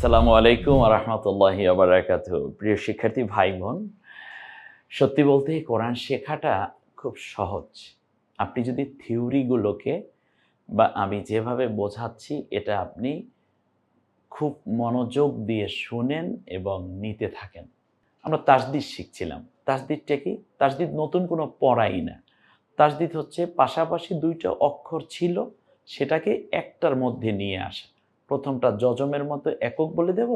আসসালামু আলাইকুম ওয়া রাহমাতুল্লাহি ওয়া বারাকাতুহু। প্রিয় শিক্ষার্থী ভাই বোন, সত্যি বলতে কোরআন শেখাটা খুব সহজ। আপনি যদি থিওরিগুলোকে বা আমি যেভাবে বোঝাচ্ছি এটা আপনি খুব মনোযোগ দিয়ে শুনেন এবং নিতে থাকেন। আমরা তাসদিদ শিখছিলাম। তাসদিদটা কি? তাসদিদ নতুন কোনো পড়াই না। তাসদিদ হচ্ছে পাশাপাশি ২ টা অক্ষর ছিল, সেটাকে একটার মধ্যে নিয়ে আসা। ১ম টা যজমের মতো একক বলে দেব,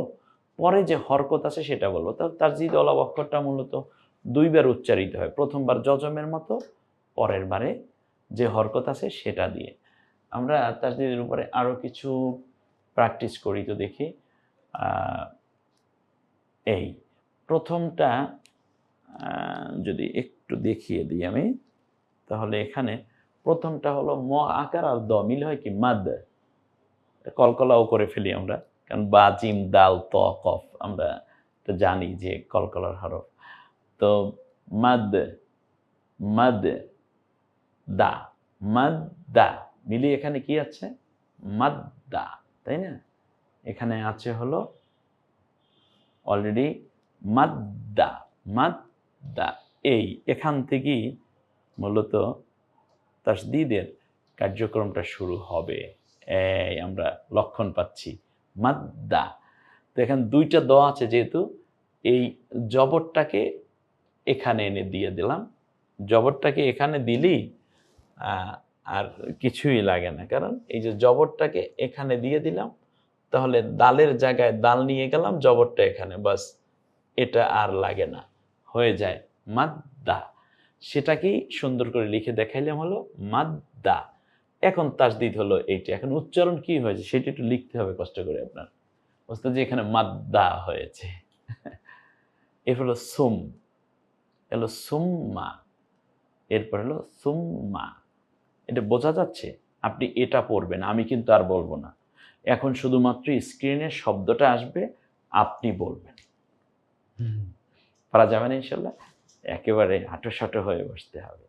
পরে যে হরকত আছে সেটা বলব। তাসদিদ ওয়ালা অক্ষরটা মূলত ২ বার উচ্চারিত হয়। ১ম বার যজমের মতো, পরের বারে যে হরকত আছে সেটা দিয়ে। আমরা তাসদিদের উপরে আরও কিছু প্র্যাকটিস করি তো দেখি। আ এই ১ম টা যদি একটু দেখিয়ে দিই আমি, তাহলে এখানে ১ম টা হলো ম আকার আর দ মিল হয় কি মাদ। কলকলাও করে ফেলি আমরা। কারণ বা, জিম, দাল, ত, কফ আমরা তো জানি যে কলকলার হরফ। তো মাদ, মাদ, দা, মাদ্দা মিলিয়ে এখানে কি আছে? মাদ্দা, তাই না? এখানে আছে হলো অলরেডি মাদ্দা, মাদ্দা। এখান থেকেই মূলত তাসদিদের কার্যক্রমটা শুরু হবে। আমরা লক্ষণ পাচ্ছি মাদ্দা। তো এখানে ২ টা দ আছে যেহেতু, এই জবরটাকে এখানে এনে দিয়ে দিলাম। জবরটাকে এখানে দিলেই আর কিছুই লাগে না। কারণ এই যে জবরটাকে এখানে দিয়ে দিলাম, তাহলে দালের জায়গায় দাল নিয়ে গেলাম, জবরটা এখানে, বাস এটা আর লাগে না। হয়ে যায় মাদ্দা। সেটাকেই সুন্দর করে লিখে দেখাইলাম হলো মাদ্দা। এখন তাসদিদ হলো এইটা। এখন উচ্চারণ কি হয়েছে সেটা একটু লিখতে হবে কষ্ট করে আপনার। বুঝতে যে এখানে মাদ্দা হয়েছে। এ হলো সুম, হলো সুম্মা, এরপর হলো সুম্মা। এটা বোঝা যাচ্ছে? আপনি এটা পড়বেন, আমি কিন্তু আর বলবো না। এখন শুধুমাত্র স্ক্রিনে শব্দটা আসবে, আপনি বলবেন। পারা যাবে না ইনশাল্লাহ? একেবারে হাঁটো-সাঁটো হয়ে বসতে হবে।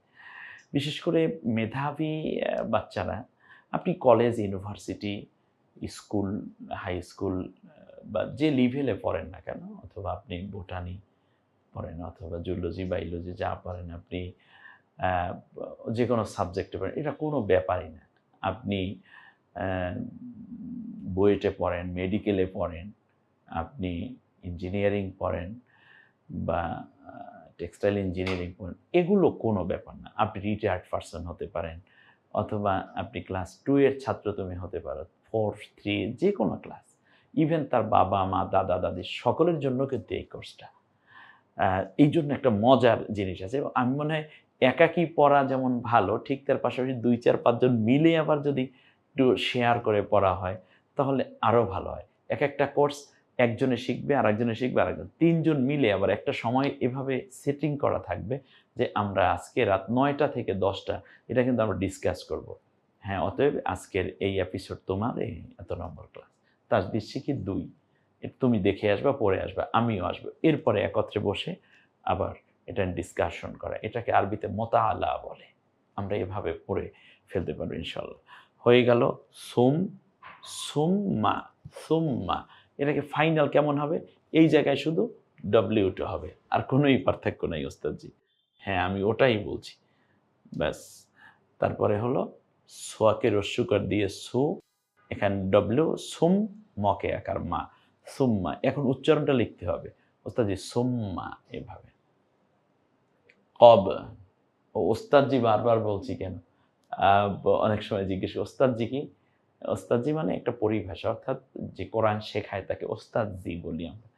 বিশেষ করে মেধাবী বাচ্চারা, আপনি college, university, school, high school বা যে লেভেলে পড়েন না কেন, অথবা আপনি বোটানি পড়েন অথবা জুলজি, বায়োলজি যা পড়েন আপনি, আ যেকোনো সাবজেক্টে পড়েন, এটা কোনো ব্যাপারই না। আপনি আ বুয়েটে পড়েন, মেডিকেলে পড়েন, আপনি ইঞ্জিনিয়ারিং পড়েন বা টেক্সটাইল ইঞ্জিনিয়ারিং পড়েন, এগুলো কোনো ব্যাপার না। আপনি রিটায়ার্ড পারসন হতে পারেন অথবা আপনি ক্লাস 2 এর ছাত্র তুমি হতে পারো, 4, 3 যেকোনো ক্লাস। ইভেন তার বাবা-মা, দাদা-দাদি সকলের জন্য কিন্তু এই কোর্সটা। এইজন্য একটা মজার জিনিস আছে এবং আমি মনে হয় একাকী পড়া যেমন ভালো, ঠিক তার পাশাপাশি ২, ৪, ৫ জন মিলে আবার যদি একটু শেয়ার করে পড়া হয়, তাহলে আরও ভালো হয়। একেকটা কোর্স একজনে শিখবে, আরেকজনে শিখবে, আরেকজন। ৩ জন মিলে আবার একটা সময় এভাবে সেটিং করা থাকবে যে আমরা আজকে রাত ৯ টা থেকে ১০ টা এটা কিন্তু আমরা ডিসকাস করব। হ্যাঁ, অতএব আজকের এই এপিসোড তোমার এই এত নম্বর ক্লাস। তাসবিহ শিখি ২। তুমি দেখে আসবা, পড়ে আসবা, আমিও আসবো। এরপরে একত্রে বসে আবার এটা ডিসকাশন করা। এটাকে আরবিতে মোতাআলা বলে। আমরা এভাবে পড়ে ফেলতে পারবো ইনশাআল্লাহ। হয়ে গেল সুম, সুম্মা, সুম্মা। এটাকে ফাইনাল কেমন হবে? এই জায়গায় শুধু ডব্লিউ টা হবে। আর কোনোই পার্থক্য নাই ওস্তাদজি। হ্যাঁ, আমি ওটাই বলছি। ব্যাস। তারপরে হলো সোয়াকে রস্যুকার দিয়ে সু, এখানে ডব্লিউ, সুম, মকে আকার মা, সুম্মা। এখন উচ্চারণটা লিখতে হবে। ওস্তাদজি সুম্মা এভাবে। কব। ওস্তাদজি বারবার বলছি কেন? আ অনেক সময় জিজ্ঞেস করি, ওস্তাদজি কি? ওস্তাদজি মানে একটা পরিভাষা। অর্থাৎ যে কোরআন শেখায় তাকে ওস্তাদজি বলি আমরা।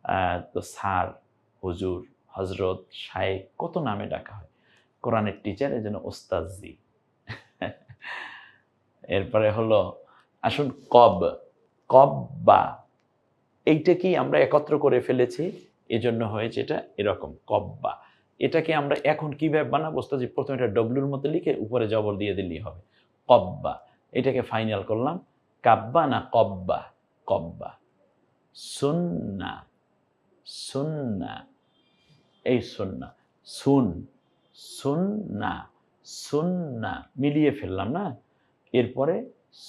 আ তো স্যার, হুজুর, হজরত, শায়েখ কত নামে ডাকা হয়। কোরআনের টিচার এজন্য ওস্তাদজি। এরপরে হলো আসুন কব, কব্বা। এইটাকেই আমরা একত্র করে ফেলেছি। এজন্য হয়েছে এটা এরকম কব্বা। এটাকে আমরা এখন কিভাবে বানাবো? ওস্তাদজি ১ম এটা ডব্লিউর মধ্যে লিখে উপরে জবর দিয়ে দিলেই হবে। কব্বা। এটাকে ফাইনাল করলাম। কাব্বা না কব্বা? কব্বা। সুন্নাহ, সুন্নাহ। এই সুন্নাহ। সুন, সুন্নাহ, সুন্নাহ মিলিয়ে ফেললাম না? এরপরে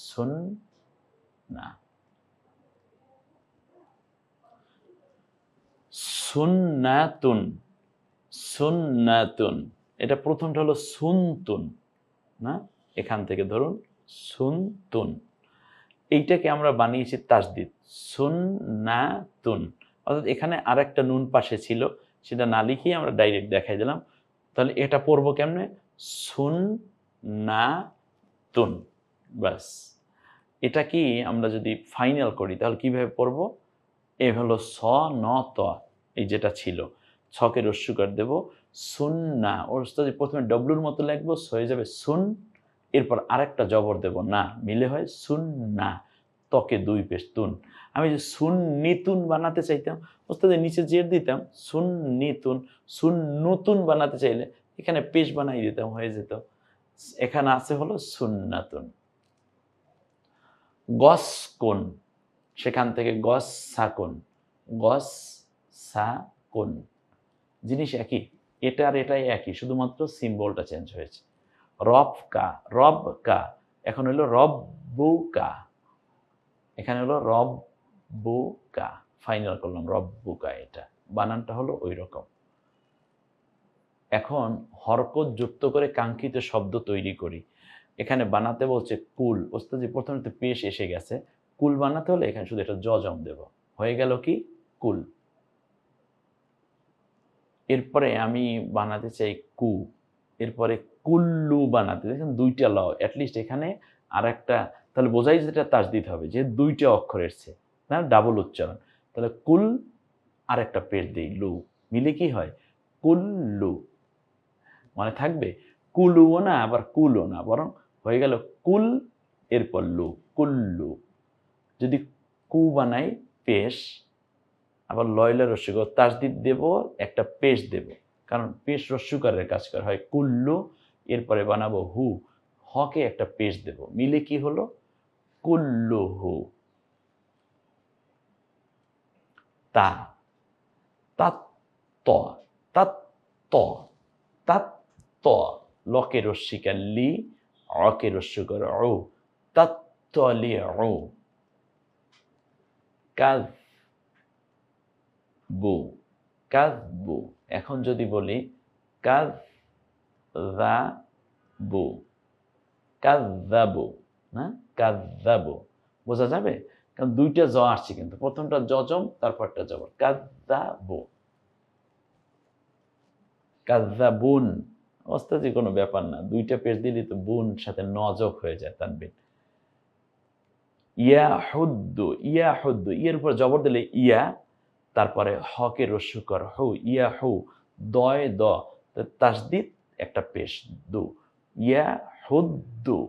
সুন্নাহ। সুন্নাতুন, সুন্নাতুন। এটা প্রথমটা হলো সুনতুন, না? এখান থেকে ধরুন সুনতুন, এইটাকে আমরা বানিয়েছি তাসদিদ, সুন্নাতুন। অর্থাৎ এখানে আরেকটা নুন পাশে ছিল, সেটা না লিখিয়ে আমরা ডাইরেক্ট দেখাই দিলাম। তাহলে এটা পড়বো কেমনে? সুন্নাতুন, ব্যাস। এটা কি আমরা যদি ফাইনাল করি তাহলে কিভাবে পড়ব? এ হলো স ন ত, এই যেটা ছিল, ছকে রস্যুকার দেব, সুন্না, ওর সাথে প্রথমে ডব্লুর মতো লিখবো, হয়ে যাবে সুন, এরপর আরেকটা জবর দেব না, মিলে হয় সুন্না, তকে দুই পেশ তুন। আমি যে সুন্নিতুন বানাতে চাইতাম, ওস্তাদের নিচে জের দিতাম, সুন্নিতুন। সুন্নুতুন বানাতে চাইলে এখানে পেশ বানাই দিতাম, হয়ে যেত। এখানে আছে হলো সুন্নাতুন। গস কোন, সেখান থেকে গস সাকুন, গস সাকুন, জিনিস একই, এটা আর এটাই একই, শুধুমাত্র সিম্বলটা চেঞ্জ হয়েছে। রব কা, রব কা, এখন হলো রব্বু কা, এখানে হলো রব্বু কা, ফাইনাল করলাম রব্বু কা, এটা বানানটা হলো ওই রকম। এখন হরকত যুক্ত করে কাঙ্ক্ষিত শব্দ তৈরি করি। এখানে বানাতে বলছে কুল, ওস্তাদি প্রথমে তো পেশ এসে গেছে, কুল বানাতে হলে এখানে শুধু এটা জজম দেব, হয়ে গেল কি কুল। এরপরে আমি বানাতে চাই কু, এরপরে কুল্লু বানাতে, দেখেন দুইটা ল, অ্যাটলিস্ট এখানে আর একটা, তাহলে বোঝাই যেটা তাসদিদ হবে, যে দুইটা অক্ষর এসছে না, ডাবল উচ্চারণ। তাহলে কুল আর একটা পেশ দিই লু, মিলে কি হয় কুল্লু, মানে থাকবে কুলুও না আবার কুলও না, বরং হয়ে গেল কুল এরপর লু, কুল্লু। যদি কু বানাই পেশ, আবার লয়লা রস্যুকার তাসদিদ দেব, একটা পেশ দেব, কারণ পেশ রস্যুকারের কাজ করা হয়, কুল্লু, এরপরে বানাবো হু, হকে একটা পেশ দেব, মিলে কি হলো কুল্লুহু। তা, তাত ত, তাত ত, তাত ত, লকে রস্যিকার লি, অকে রস্যুকার ও, তাত লি ও। কাজ বু, কাযবু, এখন যদি বলি কাযযাবু, কাযযাবু, না কাযযাবু, বোঝা যাবে? কারণ দুইটা জ আসছে, কিন্তু প্রথমটা জজম, তারপরটা জবর, কাযযাবু, কাযযাবুন। ওস্তাদি কোনো ব্যাপার না, দুইটা পেশ দিলে তো বুন সাথে নজক হয়ে যায়, তানবিন। ইয়াহুদ্দু, ইয়াহুদ্দু, ইয়ের উপর জবর দিলে ইয়া, তারপরে হকে রস্যুকর হু, ইয়া হু, দয় দ, তাসদিদ একটা পেশ দু, ইয়া হুদ্দু,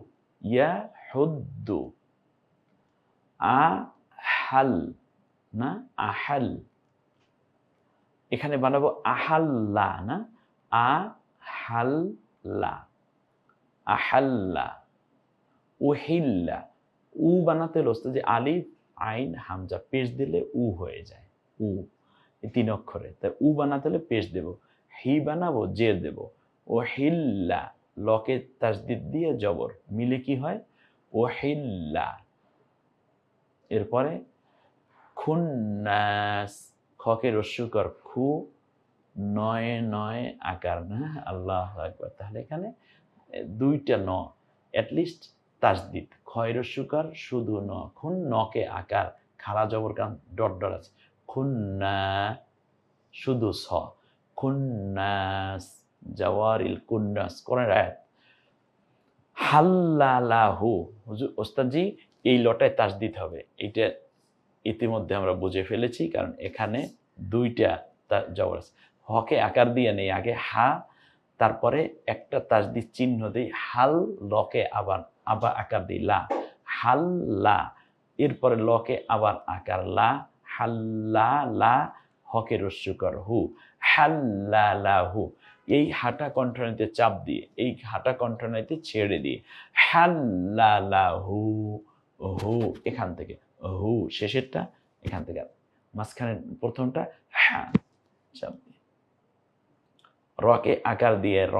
ইয়া হুদ্দু। আ হাল, না আহাল, এখানে বানাবো আহাল্লা, না আ হাল্লা, আহাল্লা। উহিল্লা, উ বানাতে হলে যে আলিফ আইন হামজা পেশ দিলে উ হয়ে যায়, উ, এই তিন অক্ষরে, তাই উ বানাতে হলে পেশ দেব, হি বানাবো জের দেব, ও হিল্লা, লকে তাসদিদ দিয়ে জবর, মিলে কি হয় ও হিল্লা। এরপরে খুন্নাস, খকে রস্যুকর খু, নয় নয় আকার, না আল্লাহ আকবার। তাহলে এখানে দুইটা ন, অ্যাটলিস্ট তাসদিদ, খয় রস্যুকার শুধু ন, খুন নকে আকার, খাড়া জবর কারণ ডট ডট আছে, খুন্না শুধু স, খুন্নাস, জাওয়ারিল কুন্নাস, কোরআনের আয়াত। হাল্লালাহু, হুজুর ওস্তাদজি এই লটায় তাসদিদ হবে, এইটা ইতিমধ্যে আমরা বুঝে ফেলেছি, কারণ এখানে দুইটা জবর আছে, হকে আকার দিয়ে নেই, আগে হা, তারপরে একটা তাসদিদ চিহ্ন দিই, হাল, লকে আবার আবার আকার দিই লা, হাল্লা, এরপরে লকে আবার আকার লা, হাল্লা লা, হকে রস্যুকর হু, হাল্লালাহু। এই হাঁটা কণ্ঠনালীতে চাপ দিয়ে, এই হাঁটা কণ্ঠনালীতে ছেড়ে দিয়ে, হাল্লালাহু, হু, এখান থেকে হু, শেষেরটা এখান থেকে, মাঝখানে প্রথমটা হ্যাঁ, চাপ দিয়ে, রকে আকার দিয়ে র,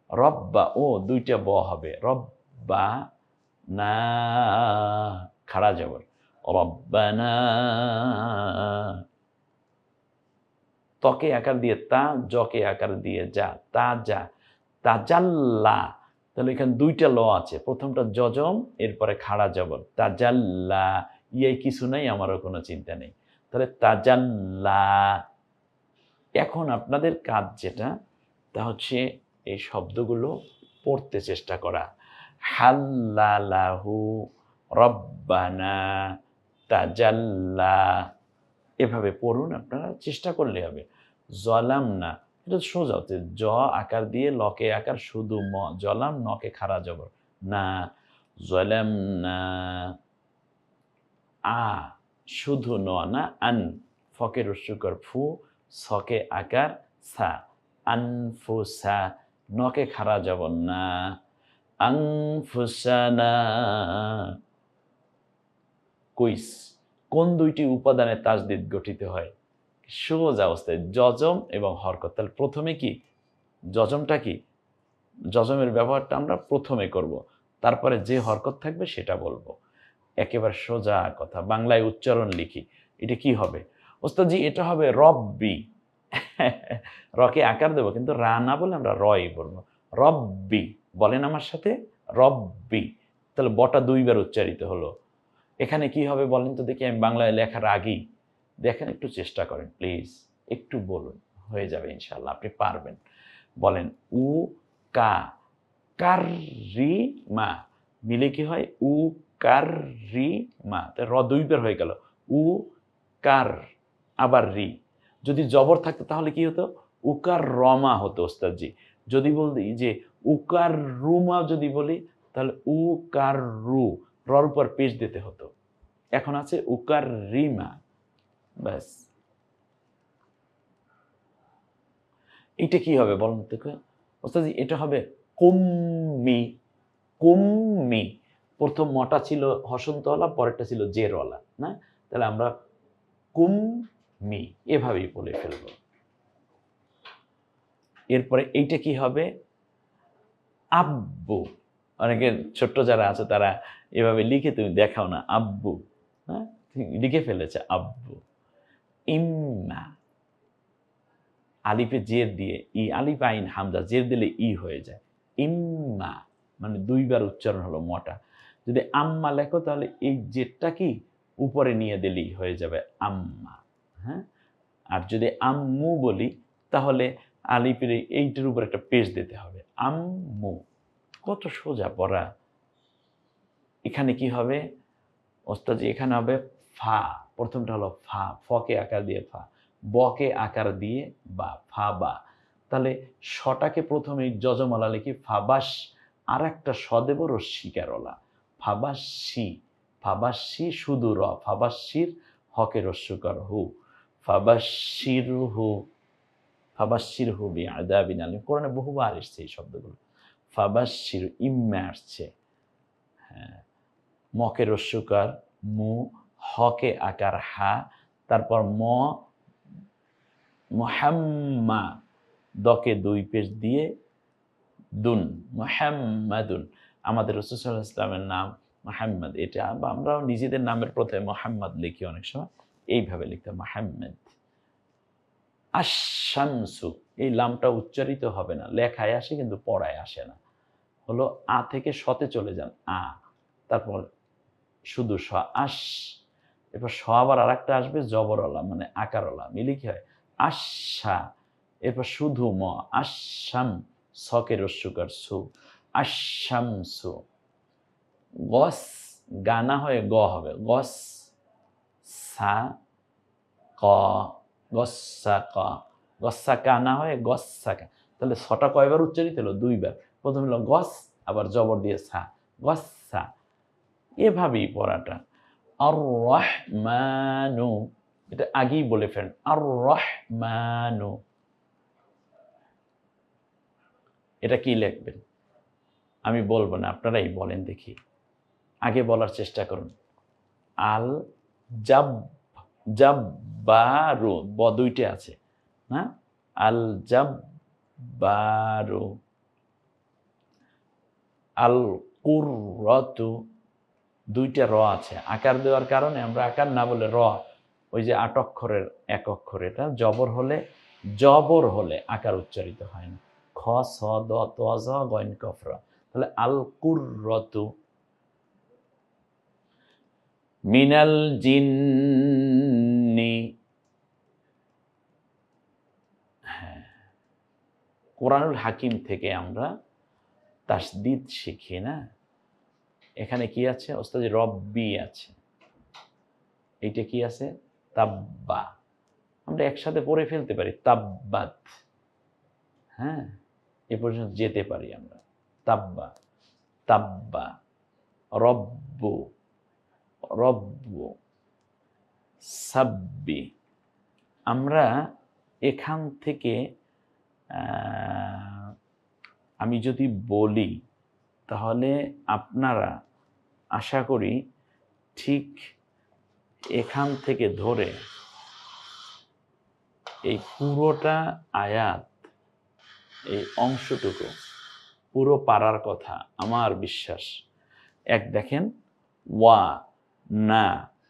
রব্বা, ও দুইটা ব হবে, রব্বা না, খাড়া জবর, রব্বানা, তকে আকার দিয়ে তা, জকে আকার দিয়ে যা, তা যা, তাজাল্লা। তাহলে এখানে দুইটা ল আছে, প্রথমটা যজম, এরপরে খাড়া জবর, তাজাল্লা। ইয়াই কিছু নাই, আমারও কোনো চিন্তা নেই। তাহলে তাজাল্লা। এখন আপনাদের কাজ যেটা, তা হচ্ছে এই শব্দগুলো পড়তে চেষ্টা করা। হাল্লালাহু রব্বানা তাজাল্লা, এভাবে পড়ুন, আপনারা চেষ্টা করলে হবে। জলাম না, এটা সোজা হচ্ছে, জ আকার দিয়ে লকে আকার শুধু ম, জলাম, নকে খাড়া জবর না, জলাম না। আ শুধু ন না, আন, ফকে রস্যকর ফু, সকে আকার সা, আনফুসা, নকে খাড়া জবর না, আনফুসানা। কুইস, কোন দুইটি উপাদানে তাজদিদ গঠিত হয়? সোজা অবস্থায় যজম এবং হরকত। তাহলে প্রথমে কি যজমটা, কি যজমের ব্যবহারটা আমরা প্রথমে করব, তারপরে যে হরকত থাকবে সেটা বলবো। একেবারে সোজা কথা, বাংলায় উচ্চারণ লিখি। এটা কি হবে ওস্তাদজি? এটা হবে রব্বি। রকে আকার দেবো, কিন্তু রা না বলে আমরা রই বলবো। রব্বি, বলেন আমার সাথে, রব্বি। তাহলে বটা দুইবার উচ্চারিত হলো। এখানে কি হবে বলেন তো দেখি, আমি বাংলায় লেখার আগেই দেখেন, একটু চেষ্টা করেন প্লিজ, একটু বলুন, হয়ে যাবে ইনশাল্লাহ, আপনি পারবেন। বলেন উ কা, কার রি মা, মিলে কি হয়? উ কার রি মা, র দুইবার হয়ে গেল। উ কার, আবার রি। যদি জবর থাকতো তাহলে কি হতো? উকার রমা হতো ওস্তাদজি। যদি বলতি যে উকার রুমা, যদি বলি তাহলে উ কার রু, রর উপর পেশ দিতে হতো। এখন আছে উকার রিমা, ব্যাস। এটা কি হবে বলুন তো ওস্তাদজি? এটা হবে কুম্মি। কুম্মি, প্রথম মটা ছিল হসন্তওয়ালা, পরেরটা ছিল জেরওয়ালা, না? তাহলে আমরা কুম্মি এভাবেই বলে ফেলব। এরপরে এইটা কি হবে? আব্বু। অনেকে ছোট্ট যারা আছে তারা এভাবে লিখে, তুমি দেখাও না, আব্বু, হ্যাঁ লিখে ফেলেছে আব্বু। ইম্মা, আলিফে জের দিয়ে ই, আলিফ আইন হামজা, জের দিলে ই হয়ে যায়। ইম্মা মানে দুইবার উচ্চারণ হলো মটা। যদি আম্মা লেখো তাহলে এই জেরটা কি উপরে নিয়ে দিলেই হয়ে যাবে আম্মা, হ্যাঁ। আর যদি আম্মু বলি তাহলে আলিফের এইটার উপর একটা পেশ দিতে হবে, আম্মু। কত সোজা পড়া। এখানে কি হবে ওস্তাদজি? এখানে হবে ফা, প্রথমটা হলো ফা, ফকে আকার দিয়ে ফা, বকে আকার দিয়ে বা, ফা বা। তাহলে শটাকে প্রথমে যজমালা লিখি ফাবাস, আর একটা স দেব রস্যিকারলা, ফাবাসি। ফাবাসি শুধু র, ফাবাসির, হকে রস্যকর হু, ফাবাসির হু, ফাবাসির হু বি আযাবিন আলীম। কোরআনে বহুবার এসছে এই শব্দগুলো। ফাবাসির, ইম্মা আসছে, হ্যাঁ, মকে রস্যকার মু, হকে আকার হা, তারপর ম, মুহাম্মা, দকে দুই পেশ দিয়ে দুন, মুহাম্মাদুন। আমাদের রাসূল সাল্লাল্লাহু আলাইহি ওয়াসাল্লামের নাম মুহাম্মদ, এটা আমরাও নিজেদের নামের প্রথমে মুহাম্মদ লিখি, অনেক সময় এইভাবে লিখতে মুহাম্মদ। আশ-শামসু, এই লামটা উচ্চারিত হবে না, লেখায় আসে কিন্তু পড়ায় আসে না। হলো আ থেকে শতে চলে যান, আ, তারপর শুধু স, আশ। এরপর স আবার আর একটা আসবে জবরওয়ালা, মানে আকারওয়ালা, মিলে কি হয়? আশা। এরপর শুধু ম, আশাম, সকে রস্যকার সু, আশামসু। গস, গানা হয়ে গ হবে, গস সা ক, গসা ক, গসা কানা হয়ে গসা কা। তাহলে ছটা কয়বার উচ্চারিত হলো? দুইবার। প্রথম হলো গস, আবার জবর দিয়ে সা, গসা। এভাবেই পড়াটা। আর রহমানু, এটা আগেই বলে ফেলেন, আর রহমানু। এটা কি লিখবেন? আমি বলবো না, আপনারাই বলেন দেখি, আগে বলার চেষ্টা করুন। আল জাব, জাব্বারু, ব দুইটা আছে না? আল জাব্বারু। আল কুররাতু, দুইটা র আছে, আকার দেওয়ার কারণে আমরা আকার না বলে র, ওই যে ৮ অক্ষরের ১ অক্ষর, এটা জবর হলে জবর হলে আকার উচ্চারিত হয় না। খ স দ ত জ গইন কফ র। তাহলে আল কুররতু মিনাল জিন্নি। হ্যাঁ, কোরআনুল হাকিম থেকে আমরা তাসদিদ শিখি না। এখানে কি আছে ওস্তাদ? রব্বি আছে, এইটা কি আছে? তাব্বা। আমরা একসাথে পড়ে ফেলতে পারি তাব্বাত। হ্যাঁ, এ পর্যন্ত যেতে পারি আমরা। তাব্বা, তাব্বা, রব্বু, রব্বু, সাব্বি। আমরা এখান থেকে আমি যদি বলি তাহলে আপনারা আশা করি ঠিক এখান থেকে ধরে এই পুরোটা আয়াত, এই অংশটুকু পুরো পারার কথা আমার বিশ্বাস। এক দেখেন, ওয়া না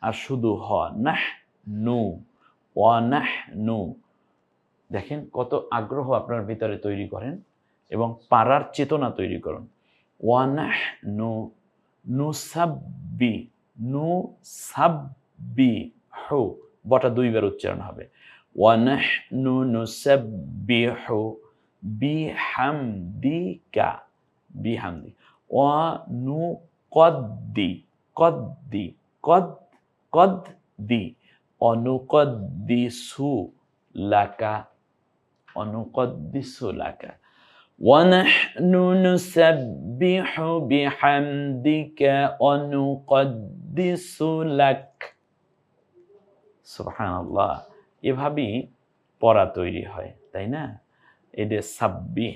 আর শুধু হ, নাহ নু, ওয়া নাহ নু। দেখেন কত আগ্রহ আপনার ভিতরে তৈরি করেন এবং পারার চেতনা তৈরি করুন। ওয়া নাহ নু, নু সাব্বি, নু সাব্বি হু, বটা দুইবার উচ্চারণ হবে। ওয়া নাহ নু নুসাব্বিহু বিহামদিকা, বিহামদি। ওয়া নু কদ্দি, কদ্দি, কদ, কদ্দি, অনুকদ্দিসু লাকা, অনুকদ্দিসু লাকা। وَنَحْنُ نُسَبِّحُ بِحَمْدِكَ وَنُقَدِّسُ لَكَ। সুবহানাল্লাহ। এভাবেই পড়া তৈরি হয়, তাই না? এই যে সাব্বিহ,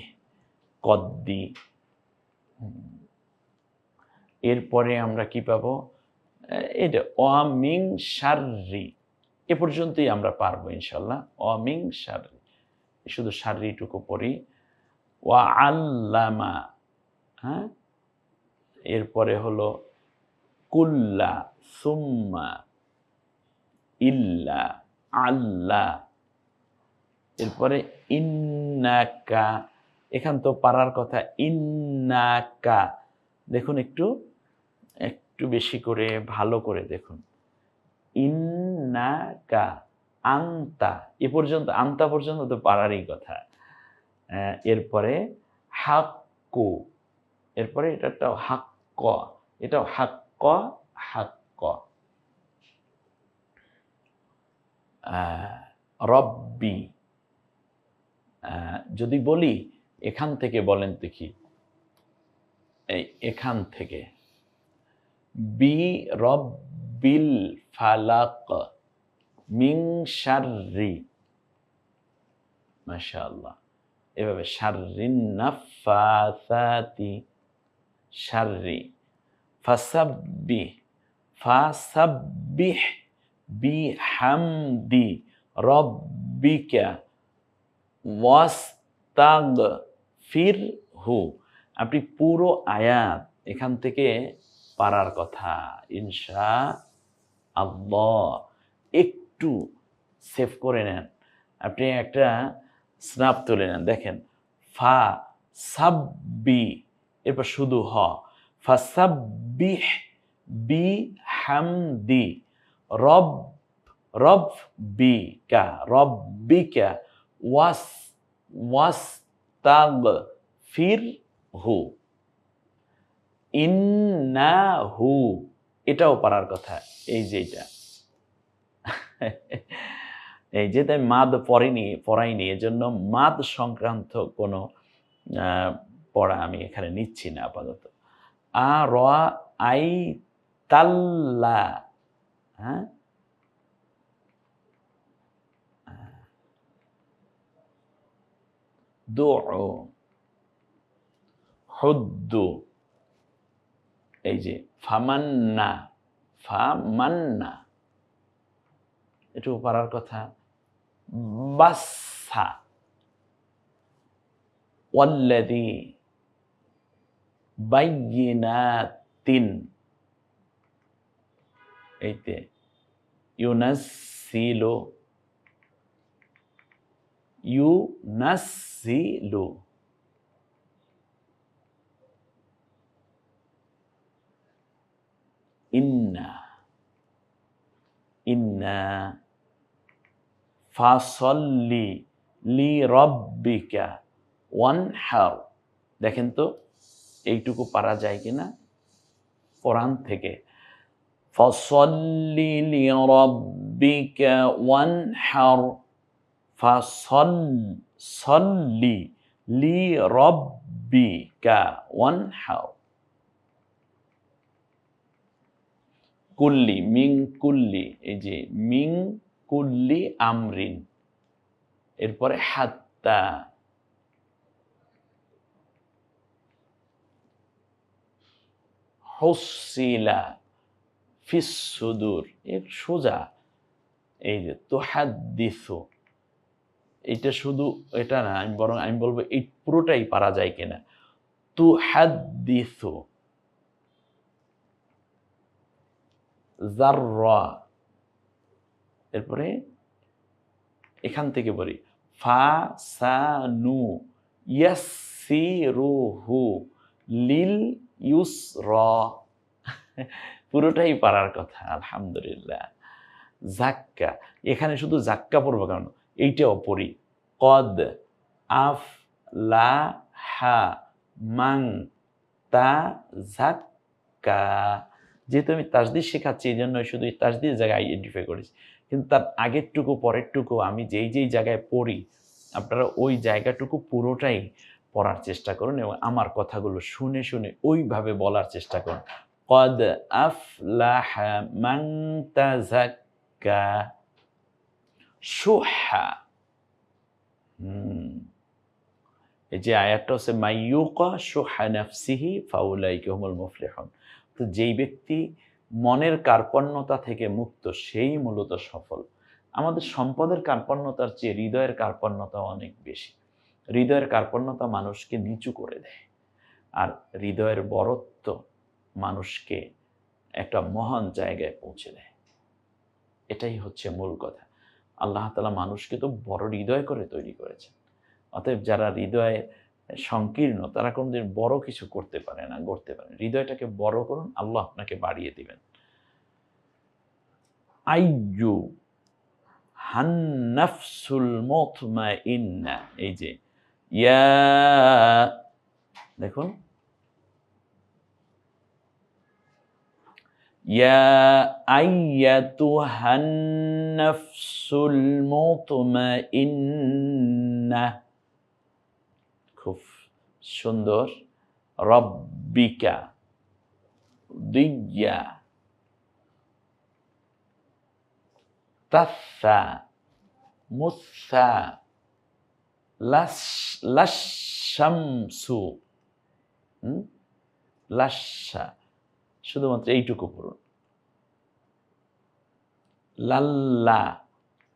কদ্দি। এরপরে আমরা কি পাবো? এটা অমিং শাররি। এ পর্যন্তই আমরা পারবো ইনশাল্লাহ। অমিং শাররি, শুধু শাররিটুকু পড়ি। ওয়া আল্লামা, হ্যাঁ, এরপরে হলো কুল্লা, সুম্মা, ইল্লা, আল্লা, এরপরে ইন্নাকা। এখান তো পারার কথা, ইন্নাকা। দেখুন একটু একটু বেশি করে ভালো করে দেখুন। ইন্নাকা, আন্তা, এ পর্যন্ত, আন্তা পর্যন্ত তো পারারই কথা। এরপরে হাক্কু, এরপরে এটাও হাক্ক, এটাও হাক্ক, হাক্ক। রব্বি, যদি বলি এখান থেকে বলেন দেখি, এই এখান থেকে বি রব্বিল ফালাক মিং শাররি, মাশাআল্লাহ। এভাবে শাররিন নাফাসাতি, শাররি, ফাসাব্বিহ, ফাসাব্বিহ বিহামদি রব্বিকা ওয়াস্তাগফিরহু। আপনি পুরো আয়াত এখান থেকে পারার কথা ইনশাআল্লাহ। একটু সেভ করে নেন, আপনি একটা স্ন্যাপ তুলে নেন। দেখেন, ফা সাব্বি, এরপর শুধু হ, ফাসাব্বিহ বিহামদি রব, রব্বিকা, রব্বিকা ওয়াস্তাগফিরহু ইন্নাহু। এটাও পারার কথা। এই যে এটা এই যে তাই মাদ পড়াইনি, এজন্য মাদ সংক্রান্ত কোনো পড়া আমি এখানে নিচ্ছি না আপাতত। আর আই তাল্লা, হ্যাঁ, দু, হুদ্দু, এই যে ফামান্না, ফামান্না, এটুকু পারার কথা। বাসা, ওয়াল্লাযী বাইয়িনাতিন, এইতে ইউনাসসিলু, ইউনাজ্জিলু, ইন্না, ইন্না ফাসল্লি লিরাব্বিকা ওয়ানহার। দেখেন তো এইটুকু পারা যায় কিনা কোরআন থেকে। ফাসল্লি লিরাব্বিকা ওয়ানহার, ফাসল্লি লিরাব্বিকা ওয়ানহার। কুল্লি, মিং কুল্লি, এই যে মিং কুল্লি আমরিন, এরপরে হাত্তা, হুসিলা ফিস সুদূর, এর সোজা। এই যে তুহাদ্দিসু, এটা শুধু এটা না, আমি বলবো এই পুরোটাই পারা যায় কিনা। তুহাদ্দিসু, জাররা, এরপরে এখান থেকে বলি ফাসানু ইয়াসসিরুহু লিল ইউসরা। পুরোটাই পারার কথা, আলহামদুলিল্লাহ। জাক্কা, এখানে শুধু জাক্কা পড়বো কেন, এইটাও পড়ি। কদ আফলাহা মান তাযাক্কা। যেহেতু আমি তাসদিদ শেখাচ্ছি, এই জন্য শুধু এই তাসদিদের জায়গায় আইডেন্টিফাই করেছি, কিন্তু তার আগেরটুকু পরেরটুকু আমি যেই জায়গায় পড়ি আপনারা ওই জায়গাটুকু পুরোটাই পড়ার চেষ্টা করুন এবং আমার কথাগুলো শুনে শুনে ওইভাবে বলার চেষ্টা করুন। কদ আফলাহা মান তাযাক্কা, শুহা। এই যে আয়াতটা হচ্ছে মাইয়ুকা শুহা নাফসিহি ফাউলাইকা হুমুল মুফলিহুন। তো যেই ব্যক্তি মনের কার্পণ্যতা থেকে মুক্ত সেই মূলত সফল। আমাদের সম্পদের কার্পণ্যতার চেয়ে হৃদয়ের কার্পণ্যতা অনেক বেশি। হৃদয়ের কার্পণ্যতা মানুষকে নিচু করে দেয়, আর হৃদয়ের বড়ত্ব মানুষকে একটা মহান জায়গায় পৌঁছে দেয়। এটাই হচ্ছে মূল কথা। আল্লাহ তাআলা মানুষকে তো বড় হৃদয় করে তৈরি করেছেন। অতএব যারা হৃদয়ে সংকীর্ণ তারা কোনোদিন বড় কিছু করতে পারে না, গড়তে পারে না। হৃদয়টাকে বড় করুন, আল্লাহ আপনাকে বাড়িয়ে দিবেন। আইয়ু হান্নাফসুল মুতমাইন্না, এই যে ইয়া, দেখুন ইয়া আইয়াতুহান নাফসুল মুতমাইন্না, খুব সুন্দর। রব্বিকা, দিয়া, তাসা, মুসা, লাশামসু, লাশা, শুধুমাত্র এইটুকু পড়ুন। লাল্লা,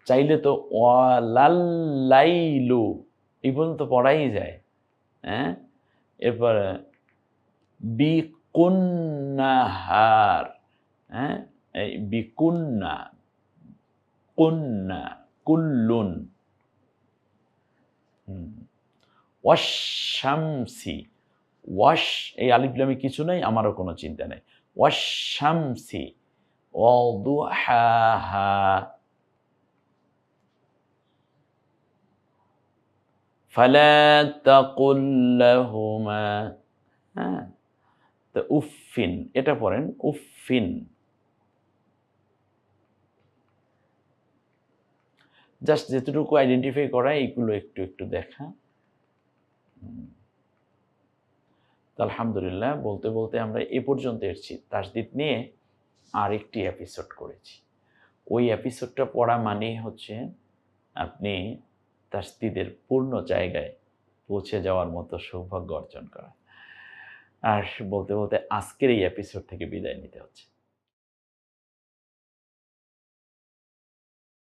চাইলে তো লাল্লাইলু এই পর্যন্ত পড়াই যায়। হ্যাঁ, এরপর বিকুন্নাহার, হ্যাঁ, এই বিকুন্না, কুন্না, কুল্লুন, ওয়াশামসি, ওয়াশ, এই আলিফ লামে কিছু নাই, আমারও কোনো চিন্তা নেই। ওয়াশামসি ওয়াদুহাহা, ফালা তাকুল লাহুমা, হ্যাঁ, তো উফিন, এটা পড়েন উফিন। জাস্ট যেটুকু আইডেন্টিফাই করা, এইগুলো একটু একটু দেখা। আলহামদুলিল্লাহ, বলতে বলতে আমরা এ পর্যন্ত এসেছি। তাসদিদ নিয়ে আরেকটি এপিসোড করেছি। ওই এপিসোডটা পড়া মানেই হচ্ছে আপনি তাসদিদের পূর্ণ জায়গায় পৌঁছে যাওয়ার মতো সৌভাগ্য অর্জন করা। আর বলতে বলতে আজকের এই এপিসোড থেকে বিদায় নিতে হচ্ছে।